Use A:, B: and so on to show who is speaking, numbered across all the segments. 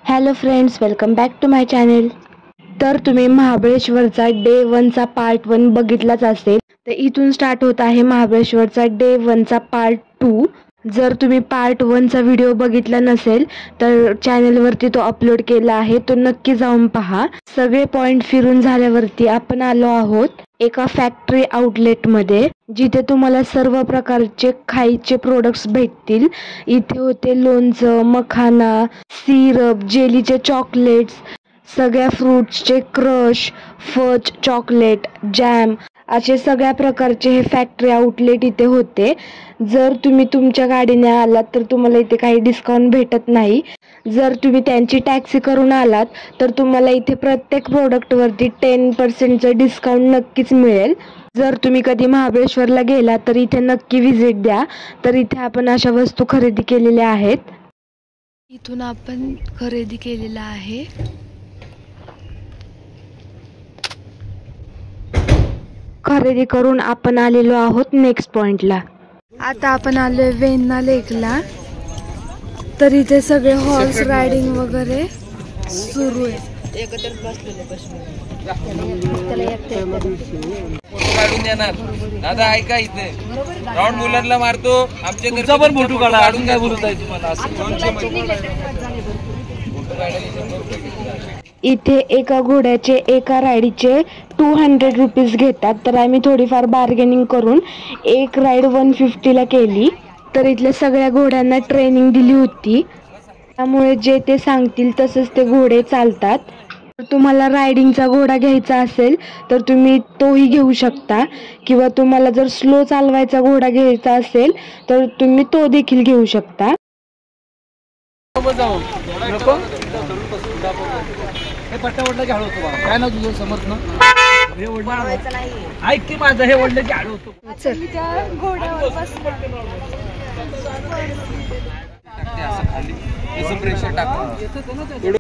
A: Hello friends, welcome back to my channel. तर तुम्ही महाबळेश्वरचा day 1चा part 1 बघितलाच असेल. तर इथून स्टार्ट होत आहे महाबळेश्वरचा डे 1चा पार्ट 2. जर तुम्ही पार्ट 1चा व्हिडिओ बघितला नसेल तर चॅनेलवरती तो अपलोड केला आहे, तो नक्की जाऊन पहा. सगळे पॉइंट फिरून झाल्यावरती आपण आलो आहोत एका फॅक्टरी आउटलेटमध्ये, जिथे तुम्हाला सर्व प्रकारचे खायचे प्रोडक्ट्स भेटतील. इथे होते लोणचं, मखाना, सिरप, जेलीचे चॉकलेट्स, सगळ्या फ्रूट्सचे क्रश, फज चॉकलेट, जॅम, असे सगळ्या प्रकारचे हे फॅक्टरी आउटलेट इथे होते. जर तुम्ही तुमच्या गाडीने आलात तर तुम्हाला इथे काही डिस्काउंट भेटत नाही. जर तुम्ही त्यांची टॅक्सी करून आलात तर तुम्हाला इथे प्रत्येक प्रोडक्टवरती 10% डिस्काउंट नक्कीच मिळेल. जर तुम्ही कधी महाबळेश्वरला गेला तर इथे नक्की व्हिजिट द्या. तर इथे आपण अशा वस्तू खरेदी केलेल्या आहेत. इथून आपण खरेदी केलेला आहे. खरेदी करून आपण आलेलो आहोत नेक्स्ट पॉइंटला. आता आपण आलोय वेण्णा लेकला. तर इथे सगळे हॉर्स रायडिंग वगैरे सुरू आहे.
B: काढून देणार दादा, ऐका इथे राऊंड मुलांना मारतो. आमच्या घरचा पण फोटो काढून काय बोलत आहे तुम्हाला?
A: इथे एका घोड्याचे एका राईडचे 200 रुपीज घेतात. तर आम्ही थोडीफार बार्गेनिंग करून एक राईड 150ला केली. तर इथल्या सगळ्या घोड्यांना ट्रेनिंग दिली होती, त्यामुळे जे ते सांगतील तसंच ते घोडे चालतात. तुम्हाला रायडिंगचा घोडा घ्यायचा असेल तर तुम्ही तोही घेऊ शकता, किंवा तुम्हाला जर स्लो चालवायचा घोडा घ्यायचा असेल तर तुम्ही तो देखील घेऊ शकता.
B: काय ना तुझं समर्थ ना, हे ओढलं ऐक की माझं, हे ओढलं की आडवतो. प्रेशर टाकतो.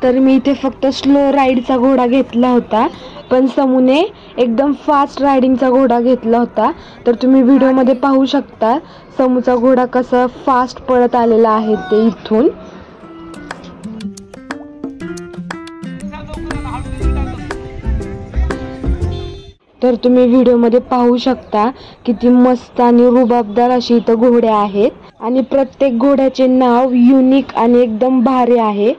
A: तर मी इथे फक्त स्लो राईडचा घोडा घेतला होता, पण समूने एकदम फास्ट रायडिंगचा घोडा घेतला होता. तर तुम्ही व्हिडिओमध्ये पाहू शकता समूचा घोडा कसा फास्ट पळत आलेला आहे ते इथून. तर तुम्ही व्हिडिओमध्ये पाहू शकता किती मस्त आणि रुबाबदार अशी इथं घोडे आहेत, आणि प्रत्येक घोड्याचे नाव युनिक आणि एकदम भारी आहे.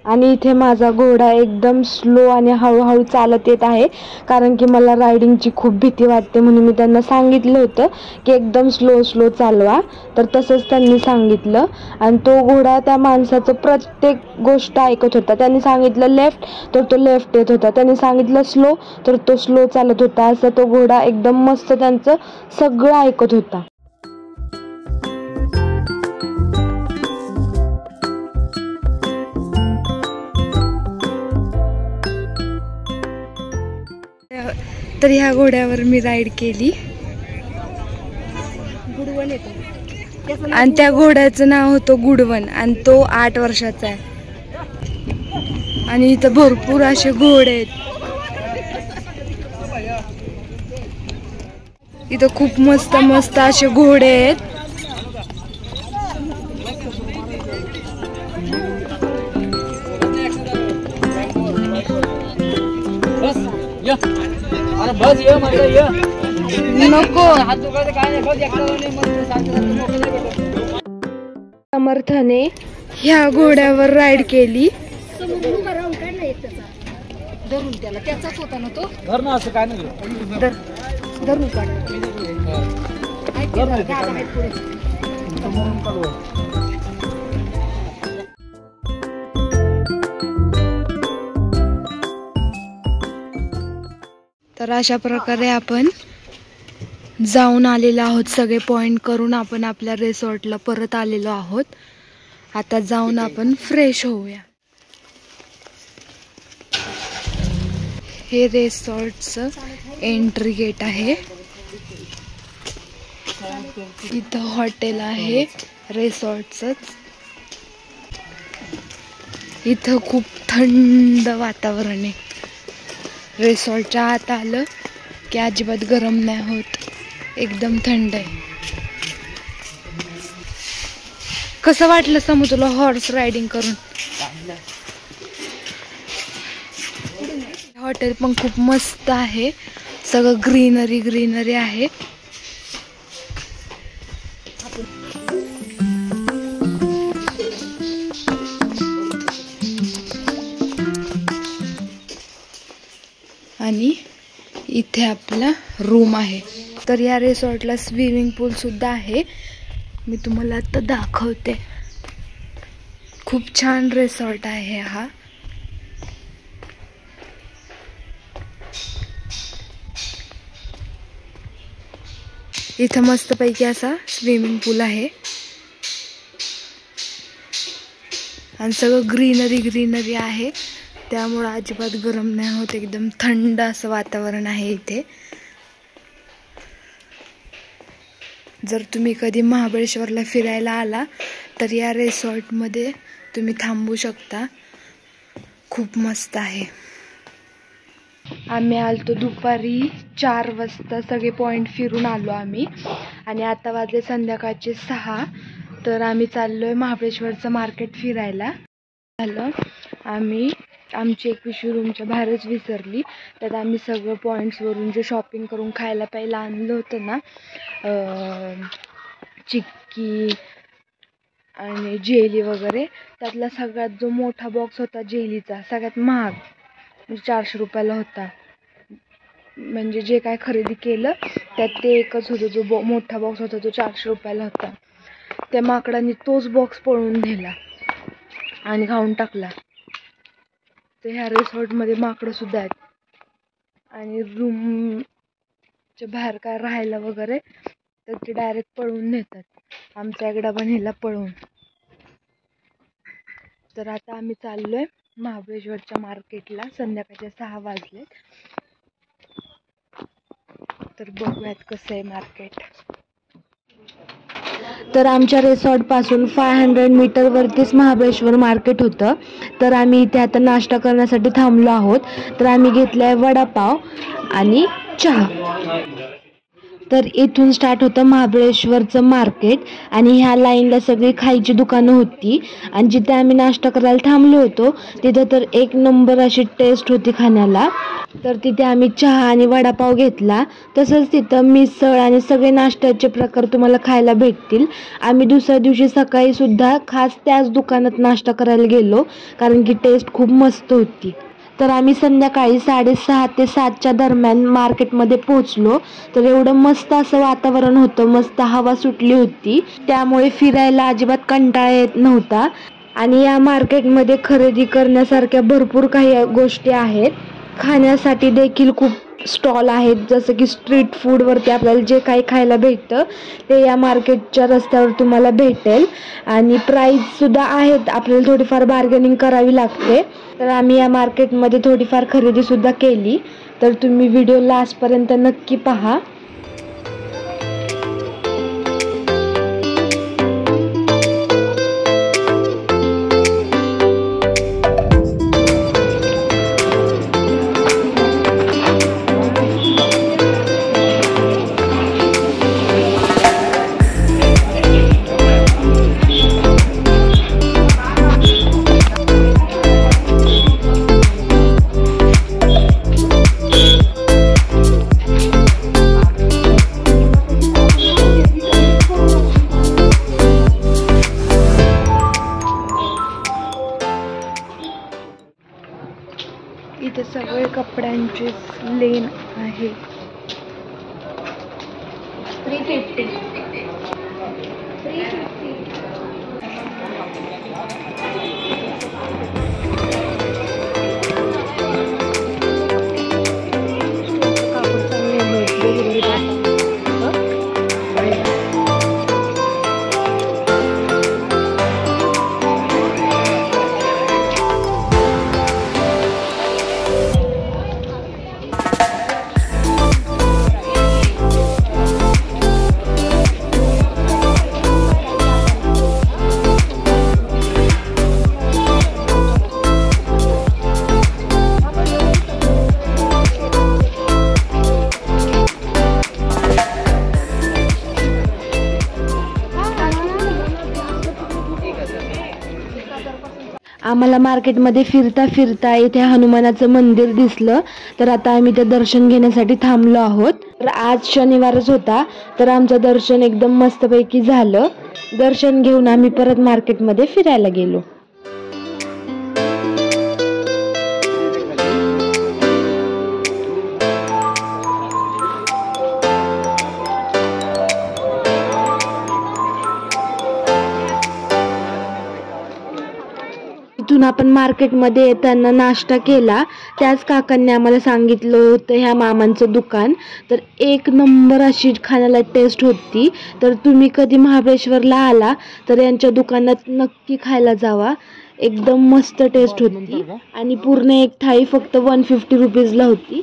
A: आणि इथे माझा घोडा एकदम स्लो आणि हळूहळू चालत येत आहे, कारण की मला रायडिंगची खूप भीती वाटते. म्हणून मी त्यांना सांगितलं होतं की एकदम स्लो चालवा. तर तसंच त्यांनी सांगितलं, आणि तो घोडा त्या माणसाचं प्रत्येक गोष्ट ऐकत होता. त्यांनी सांगितलं लेफ्ट तर तो लेफ्ट येत होता, त्यांनी सांगितलं स्लो तर तो स्लो चालत होता. असं तो घोडा एकदम मस्त त्यांचं सगळं ऐकत होता. तर ह्या घोड्यावर मी राईड केली, आणि त्या घोड्याचं नाव होतं गुडवन, आणि तो 8 वर्षाचा आहे. आणि इथं भरपूर असे घोडे आहेत. इथं खूप मस्त मस्त असे घोडे आहेत. नको समर्थने ह्या घोड्यावर राईड केली.
C: धरून त्याला त्याचाच होता ना तो.
B: धरणं असं काय नाही,
C: धरून काढ.
A: तर अशा प्रकारे आपण जाऊन आलेलो आहोत. सगळे पॉइंट करून आपण आपल्या रिसॉर्टला परत आलेलो आहोत. आता जाऊन आपण फ्रेश होऊया. हे रिसॉर्टचं एंट्री गेट आहे. इथं हॉटेल आहे रिसॉर्टचंच. इथं खूप थंड वातावरण आहे. रिसॉर्टच्या आत आलं की अजिबात गरम नाही होत, एकदम थंड आहे. कसं वाटलं समू तुला हॉर्स रायडिंग करून? हॉटेल पण खूप मस्त आहे, सगळं ग्रीनरी आहे. आणि इथे आपला रूम आहे. तर या रिसॉर्टला स्विमिंग पूल सुद्धा आहे, मी तुम्हाला आता दाखवते. खूप छान रिसॉर्ट आहे हा. इथं मस्तपैकी असा स्विमिंग पूल आहे आणि सगळं ग्रीनरी आहे, त्यामुळे अजिबात गरम नाही होत. एकदम थंड असं वातावरण आहे इथे. जर तुम्ही कधी महाबळेश्वरला फिरायला आला तर या रिसॉर्टमध्ये तुम्ही थांबू शकता. खूप मस्त आहे. आम्ही आलतो दुपारी 4 वाजता, सगळे पॉइंट फिरून आलो आम्ही. आणि आता वाजले संध्याकाळचे 6. तर आम्ही चाललोय महाबळेश्वरचं मार्केट फिरायला. झालं आमची एक पिशवी रूमच्या बाहेरच विसरली. त्यात आम्ही सगळं पॉईंट्सवरून जे शॉपिंग करून खायला प्यायला आणलं होतं ना, चिक्की आणि जेली वगैरे, त्यातला सगळ्यात जो मोठा बॉक्स होता जेलीचा, सगळ्यात महाग, म्हणजे 400 रुपयाला होता. म्हणजे जे काय खरेदी केलं त्यात ते एकच होतं, जो मोठा बॉक्स होता तो 400 रुपयाला होता. त्या माकडाने तोच बॉक्स पळून नेला आणि खाऊन टाकला. तर ह्या रिसॉर्टमध्ये माकडं सुद्धा आहेत. आणि रूमच्या बाहेर काय राहायला वगैरे तर ते डायरेक्ट पळून नेतात. आमच्या इकडं पण ह्याला पळून. तर आता आम्ही चाललोय महाबळेश्वरच्या मार्केटला. संध्याकाळचे 6 वाजले. तर बघूयात कसं आहे मार्केट. तर आमच्या रिसॉर्टपासून 500 मीटरवरतीच महाबळेश्वर मार्केट होतं. तर आम्ही इथे आता नाश्ता करण्यासाठी थांबलो आहोत. तर आम्ही घेतलाय वडापाव आणि चहा. तर इथून स्टार्ट होतं महाबळेश्वरचं मार्केट. आणि ह्या लाईनला सगळी खायची दुकानं होती. आणि जिथे आम्ही नाश्ता करायला थांबलो होतो तिथं तर एक नंबर अशी टेस्ट होती खाण्याला. तर तिथे आम्ही चहा आणि वडापाव घेतला. तसंच तिथं मिसळ आणि सगळे नाश्त्याचे प्रकार तुम्हाला खायला भेटतील. आम्ही दुसऱ्या दिवशी सकाळी सुद्धा खास त्याच दुकानात नाश्ता करायला गेलो, कारण की टेस्ट खूप मस्त होती. तर आम्ही संध्याकाळी 6:30 ते 7च्या दरम्यान मार्केटमध्ये पोहोचलो. तर एवढं मस्त असं वातावरण होतं, मस्त हवा सुटली होती, त्यामुळे फिरायला अजिबात कंटाळा येत नव्हता. आणि या मार्केटमध्ये खरेदी करण्यासारख्या भरपूर काही गोष्टी आहेत. खाण्यासाठी देखील खूप स्टॉल आहेत, जसं की स्ट्रीट फूडवरती आपल्याला जे काही खायला भेटतं ते या मार्केटच्या रस्त्यावर तुम्हाला भेटेल. आणि प्राईससुद्धा आहेत, आपल्याला थोडीफार बार्गेनिंग करावी लागते. तर आम्ही या मार्केटमध्ये थोडीफार खरेदीसुद्धा केली. तर तुम्ही व्हिडिओ लास्टपर्यंत नक्की पहा. इथे सगळे कपड्यांचे लेन आहे. 350. आम्हाला मार्केटमध्ये फिरता फिरता इथे हनुमानाचं मंदिर दिसलं, तर आता आम्ही ते दर्शन घेण्यासाठी थांबलो आहोत. तर आज शनिवारच होता, तर आमचं दर्शन एकदम मस्तपैकी झालं. दर्शन घेऊन आम्ही परत मार्केटमध्ये फिरायला गेलो. इथून आपण मार्केटमध्ये येताना नाश्ता केला. त्याच काकांनी आम्हाला सांगितलं होतं ह्या मामांचं दुकान, तर एक नंबर अशी खाण्याला टेस्ट होती. तर तुम्ही कधी महाबळेश्वरला आला तर यांच्या दुकानात नक्की खायला जावा. एकदम मस्त टेस्ट होती आणि पूर्ण एक थाळी फक्त 150 रुपीजला होती.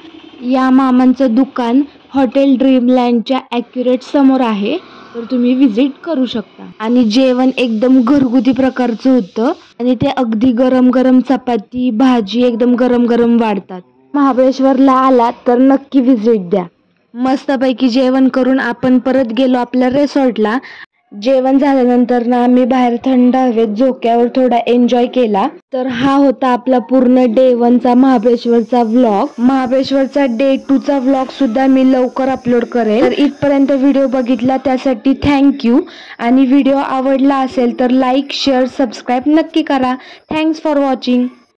A: या मामांचं दुकान हॉटेल ड्रीमलँडच्या ॲक्युरेट समोर आहे, तर तुम्ही विजिट करू शकता. आणि जेवण एकदम घरगुती प्रकारचं होतं आणि ते अगदी गरम गरम चपाती भाजी एकदम गरम गरम वाढतात. महाबळेश्वरला आला तर नक्की विजिट द्या. मस्तपैकी जेवण करून आपण परत गेलो आपल्या रिसॉर्टला. जेवण झाल्यानंतर ना आम्ही बाहेर थंड हवेत झोक्यावर थोडा एन्जॉय केला. तर हा होता आपला पूर्ण डे 1चा महाबळेश्वरचा व्लॉग. महाबळेश्वरचा डे 2चा व्लॉग सुद्धा मी लवकर अपलोड करेल. तर इथपर्यंत व्हिडिओ बघितला त्यासाठी थँक्यू. आणि व्हिडिओ आवडला असेल तर लाईक शेअर सबस्क्राईब नक्की करा. Thanks for watching.